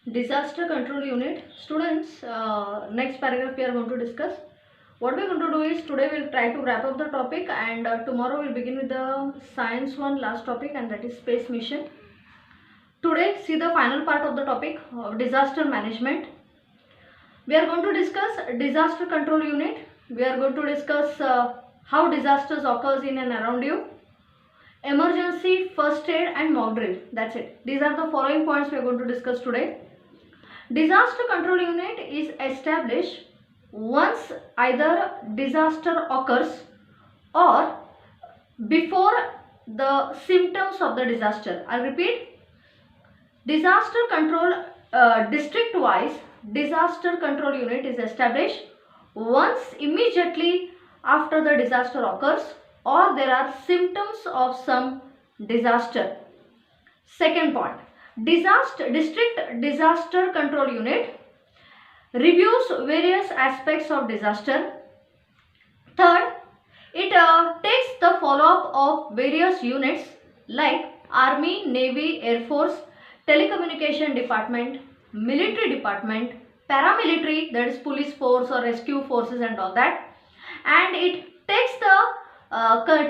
Disaster control unit. Students, next paragraph we are going to discuss. What we are going to do is today we will try to wrap up the topic, and tomorrow we will begin with the science one last topic, and that is space mission. Today see the final part of the topic of disaster management. We are going to discuss disaster control unit. We are going to discuss how disasters occurs in and around you, emergency first aid and mock drill. That's it. These are the following points we are going to discuss today. Disaster control unit is established once either disaster occurs or before the symptoms of the disaster. I'll repeat. Disaster control district wise disaster control unit is established once immediately after the disaster occurs or there are symptoms of some disaster. Second point, district disaster control unit reviews various aspects of disaster. Third, it takes the follow-up of various units like Army, Navy, Air Force, Telecommunication Department, Military Department, Paramilitary, that is police force or rescue forces and all that, and it takes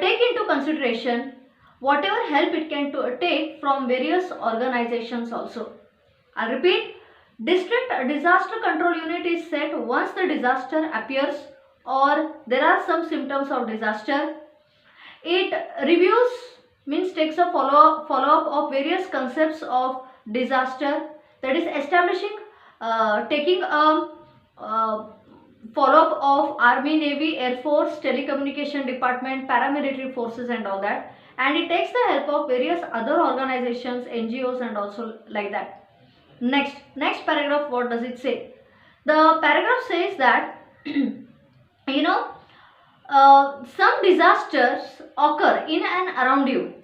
take into consideration whatever help it can take from various organizations also. I repeat, district disaster control unit is set once the disaster appears or there are some symptoms of disaster. It reviews, means takes a follow-up of various concepts of disaster, that is establishing, taking a follow-up of Army, Navy, Air Force, Telecommunication Department, Paramilitary forces and all that, and it takes the help of various other organizations, NGOs and also like that. Next paragraph, what does it say? The paragraph says that some disasters occur in and around you.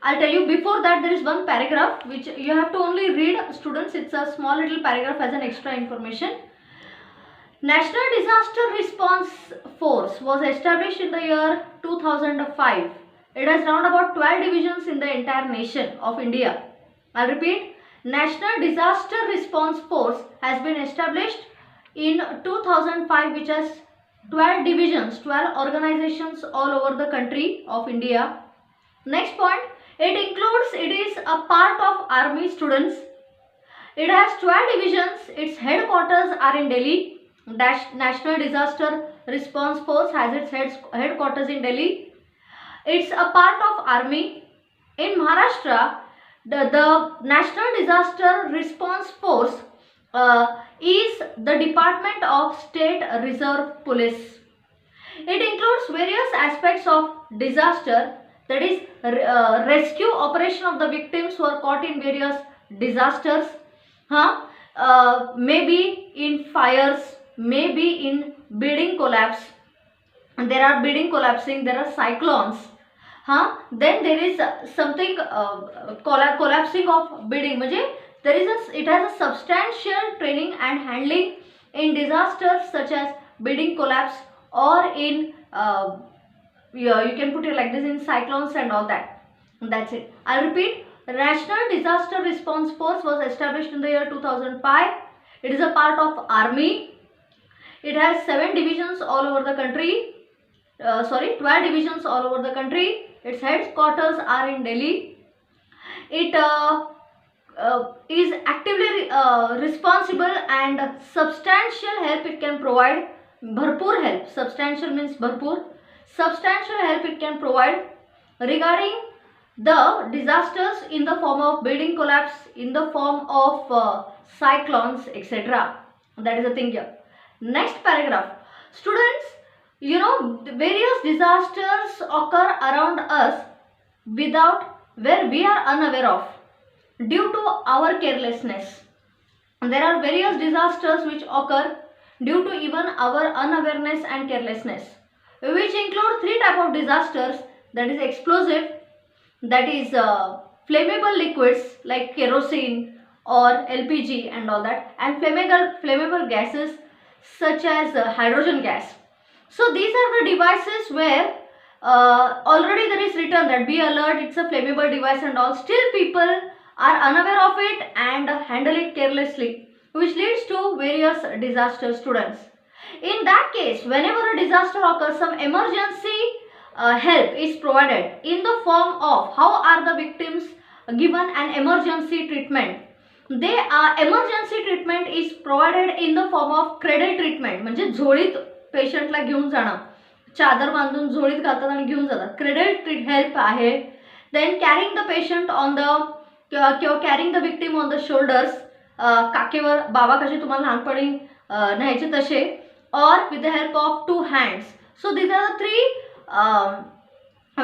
I'll tell you, before that there is one paragraph which you have to only read, students. It's a small little paragraph as an extra information. National Disaster Response Force was established in the year 2005. It has around about 12 divisions in the entire nation of India. I'll repeat, National Disaster Response Force has been established in 2005, which has 12 divisions, 12 organizations all over the country of India. Next point, it is a part of Army, students. It has 12 divisions. Its headquarters are in Delhi. National Disaster Response Force has its headquarters in Delhi. It's a part of Army. In Maharashtra, the National Disaster Response Force is the Department of State Reserve Police. It includes various aspects of disaster, that is rescue operation of the victims who are caught in various disasters, maybe in fires, maybe in building collapse. There are building collapsing, there are cyclones, then there is something collapsing of building. It has a substantial training and handling in disasters such as building collapse or in you can put it like this, in cyclones and all that. That's it. I'll repeat. National Disaster Response Force was established in the year 2005. It is a part of Army. It has 7 divisions all over the country. 12 divisions all over the country. Its headquarters are in Delhi. It is actively responsible and substantial help it can provide. Bharpur help. Substantial means bharpur. Substantial help it can provide regarding the disasters in the form of building collapse, in the form of cyclones, etc. That is the thing here. Next paragraph. Students, various disasters occur around us where we are unaware of due to our carelessness. There are various disasters which occur due to even our unawareness and carelessness, which include 3 types of disasters, that is explosive, that is flammable liquids like kerosene or LPG and all that, and flammable gases such as hydrogen gas. So these are the devices where already there is written that be alert, it's a flammable device and all. Still people are unaware of it and handle it carelessly, which leads to various disaster students. In that case, whenever a disaster occurs, some emergency help is provided in the form of, how are the victims given an emergency treatment? Emergency treatment is provided in the form of cradle treatment, म्हणजे झोळीत पेशंटला घेऊन जाणं, चादर बांधून झोळीत घालतात आणि घेऊन जातात, क्रेडल हेल्प आहे. Then carrying the patient on the किंवा carrying the victim on the shoulders, काकेवर बाबा कसे तुम्हाला लहानपणी न्यायचे तसे, or with the help of 2 hands. So these are the 3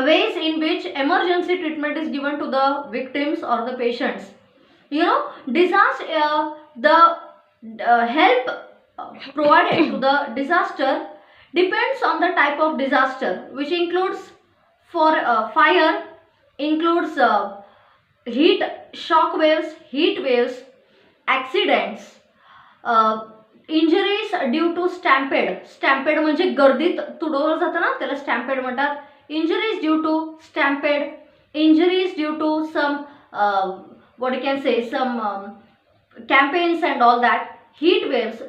ways in which emergency treatment is given to the victims or the patients. You know, the help provided to the disaster depends on the type of disaster, which includes, for fire includes heat waves, accidents, injuries due to stampede म्हणजे गर्दीत तुडवलं जातं ना, त्याला stampede म्हणतात. Injuries due to stampede, injuries due to some what you can say, some campaigns and all that, heat waves,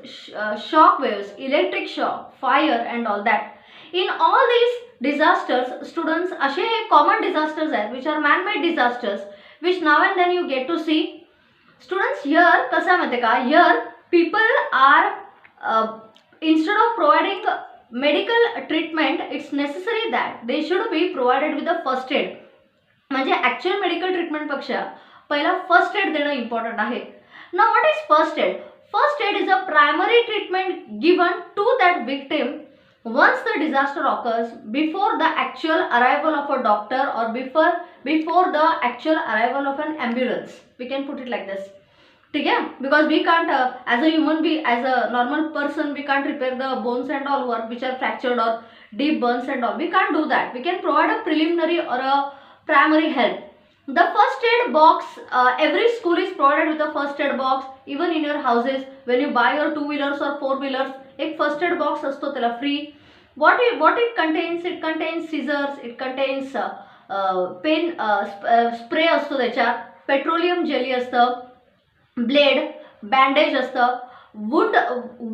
shock waves, electric shock, fire and all that. In all these disasters, students, असे हे common disasters आहेत which are man-made disasters, which now and then you get to see. Students, here कसं माहिती का, here people are instead of providing medical treatment, it's necessary that they should be provided with a first aid. म्हणजे actual medical treatment पेक्षा पहिला first aid देणं important आहे. Now what is first aid? First aid is a primary treatment given to that victim once the disaster occurs, before the actual arrival of a doctor or before the actual arrival of an ambulance. We can put it like this. ठीक है, because we can't as a human being, as a normal person, we can't repair the bones and all which are fractured or deep burns and all. We can't do that. We can provide a preliminary or a primary help. The first aid box, every school is provided with a first aid box. Even in your houses, when you buy your 2-wheelers or 4-wheelers, एक first aid box असतो त्याला free. What it contains? It contains scissors, it contains pain spray असतो त्याच्यात, petroleum jelly असतं, blade, bandage असतं, wound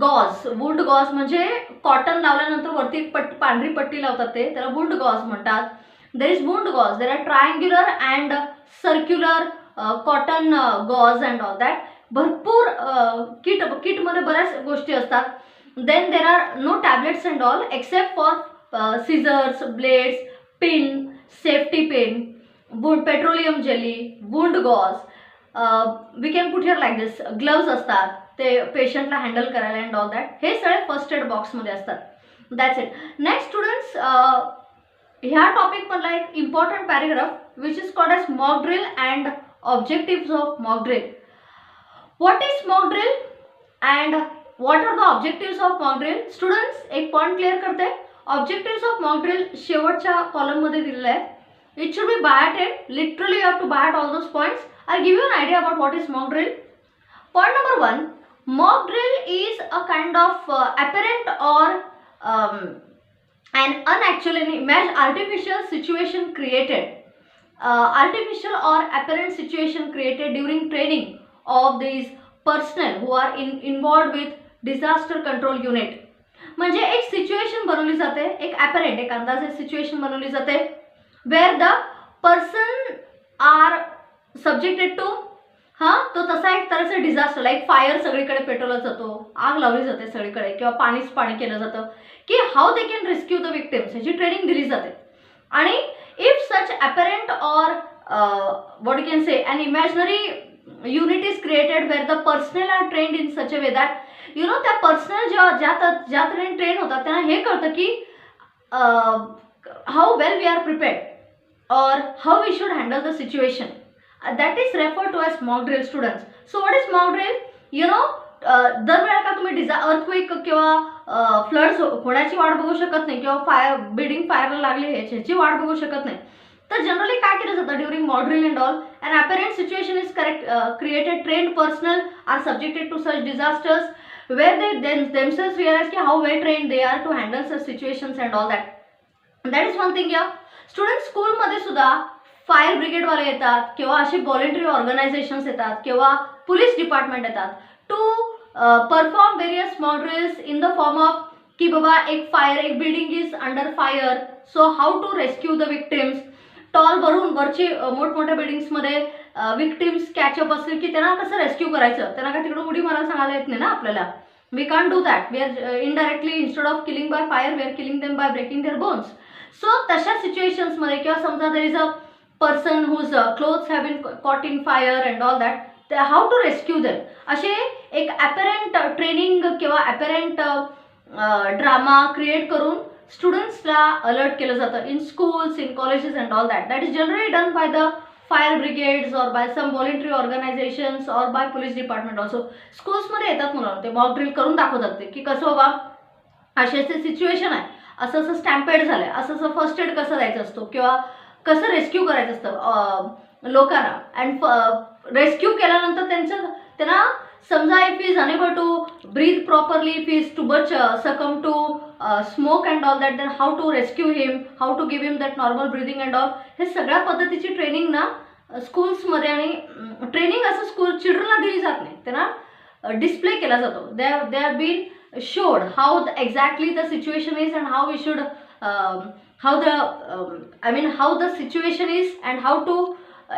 gauge म्हणजे cotton लावल्यानंतर वरती पांढरी पट्टी लावतात ते, त्याला वुंड गॉज म्हणतात. There is wound gauze, there are triangular and circular cotton gauze and all that. भरपूर किटमध्ये बऱ्याच गोष्टी असतात. Then there are no tablets and all except for scissors, blades, pin, safety pin, petroleum jelly, wound gauze. We can put here like this. Gloves असतात ते पेशंटला handle करायला and all that. हे सगळे फर्स्ट एड बॉक्समध्ये असतात. That's it. Next students, ह्या टॉपिकमधला एक important paragraph which is called as mock drill and objectives of mock drill. What is mock drill and what are the objectives of mock drill? Students, एक point clear करते. Objectives of mock drill शेवटच्या कॉलममध्ये दिलेले आहेत. It should be by hearted. Literally you have to by heart all those points. I'll give you an idea about what is mock drill. Point number 1, mock drill is a kind of apparent or an unactual artificial situation created. Artificial or apparent situation created during training of these personnel who are involved with disaster control unit. म्हणजे एक situation बनवली जाते, एक apparent, एक अंदाजे situation बनवली जाते where the person are subjected to, तो तसा एक तरहचा डिझास्टर लाईक फायर सगळीकडे पेटवला जातो, आग लावली जाते सगळीकडे किंवा पाणी केलं जातं, की how they can rescue the victims ह्याची ट्रेनिंग दिली जाते. आणि if such apparent or what you can say an imaginary unit is created where the personnel are trained in such a way that you know त्या personnel ज्या train होतात त्यांना हे कळतं की how well we are prepared और how we should handle the situation. That is referred to as mock drill, students. So what is mock drill? You know, दरवेळेला का तुम्ही अर्थक्वेक किंवा फ्लड्स होण्याची वाट बघू शकत नाही किंवा बिल्डिंग फायरला लागली ह्याची वाट बघू शकत नाही. तर जनरली काय केलं जातं during mock drill and all? An apparent situation is created. Trained personnel are subjected to such disasters where they themselves realize की how well trained they are to handle such situations and all that. That is one thing. या student स्कूलमध्ये सुद्धा fire ब्रिगेडवाले येतात किंवा असे voluntary organisations येतात किंवा police department येतात to perform various mock drills in the form of की बाबा एक building is under fire, so how to rescue the victims. वरची मोठमोठ्या बिल्डिंग्समध्ये विक्टिम्स कॅचअप असतील की त्यांना कसं रेस्क्यू करायचं, त्यांना काय तिकडून उडी मारायला सांगायला येत नाही ना आपल्याला. We can't do that. We are indirectly instead of killing by fire we are killing them by breaking their bones. So तशा सिच्युएशन्समध्ये किंवा समजा there is a person whose clothes have been caught in fire and all that, how to rescue them, असे एक apparent training किंवा apparent drama create करून स्टुडंट्सला alert केलं जातं in schools, in colleges and all that. That is generally done by the fire brigades और bye सम voluntary organisations और bye police department also. स्कूल्समध्ये येतात मुलांना, ते मॉक ड्रिल करून दाखवतात ते की कसं बाबा असे सिच्युएशन आहे, असं असं स्टॅम्पेड झालं आहे, असं असं फर्स्ट एड कसं द्यायचं असतो किंवा कसं रेस्क्यू करायचं असतं लोकांना. अँड रेस्क्यू केल्यानंतर त्यांना समजा if is unable to breathe properly, if is to बच succumb to smoke and all that, then how to rescue him, how to give him that normal breathing and all. हे सगळ्या पद्धतीची training ना स्कूल्समध्ये आणि training असं school चिल्ड्रनला दिली जात नाही, त्यांना डिस्प्ले केला जातो. They are been showed how exactly the situation is and how we should how the situation is and how to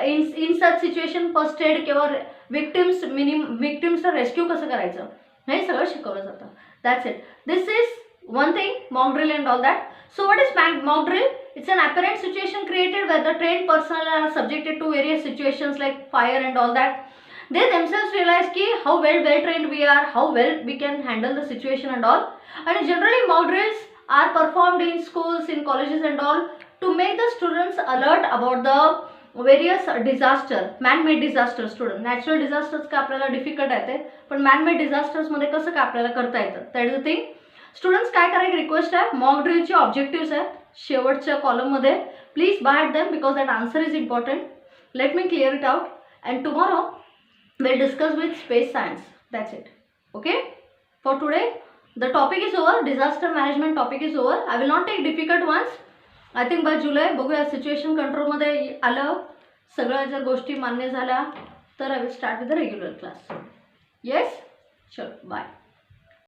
in such situation first aid किंवा victims रेस्क्यू कसं करायचं हे सगळं शिकवलं जातं. That's it. This is one thing, mock drill and all that. So what is mock drill? It's an apparent situation created where the trained personnel are subjected to various situations like fire and all that. They themselves realize ki how well trained we are, how well we can handle the situation and all. And generally mock drills are performed in schools, in colleges and all to make the students alert about the various disaster, man-made disasters. Student natural disasters का आपल्याला difficult आहे, पण man-made disasters मध्ये कसं काय आपल्याला करता येतं, that is the thing. Students काय करायची रिक्वेस्ट आहे, मॉक ड्रिलचे ऑब्जेक्टिव्स आहेत शेवटच्या कॉलममध्ये, please buy them because that answer is important. Let me clear it out and tomorrow we'll discuss with space science. That's it. Okay, for today the topic is over. Disaster management topic is over. I will not take difficult ones. I think by July बघूया situation control मध्ये आलं सगळ्या जर गोष्टी मान्य झाल्या तर I will start with the regular class. Yes, sure. Bye.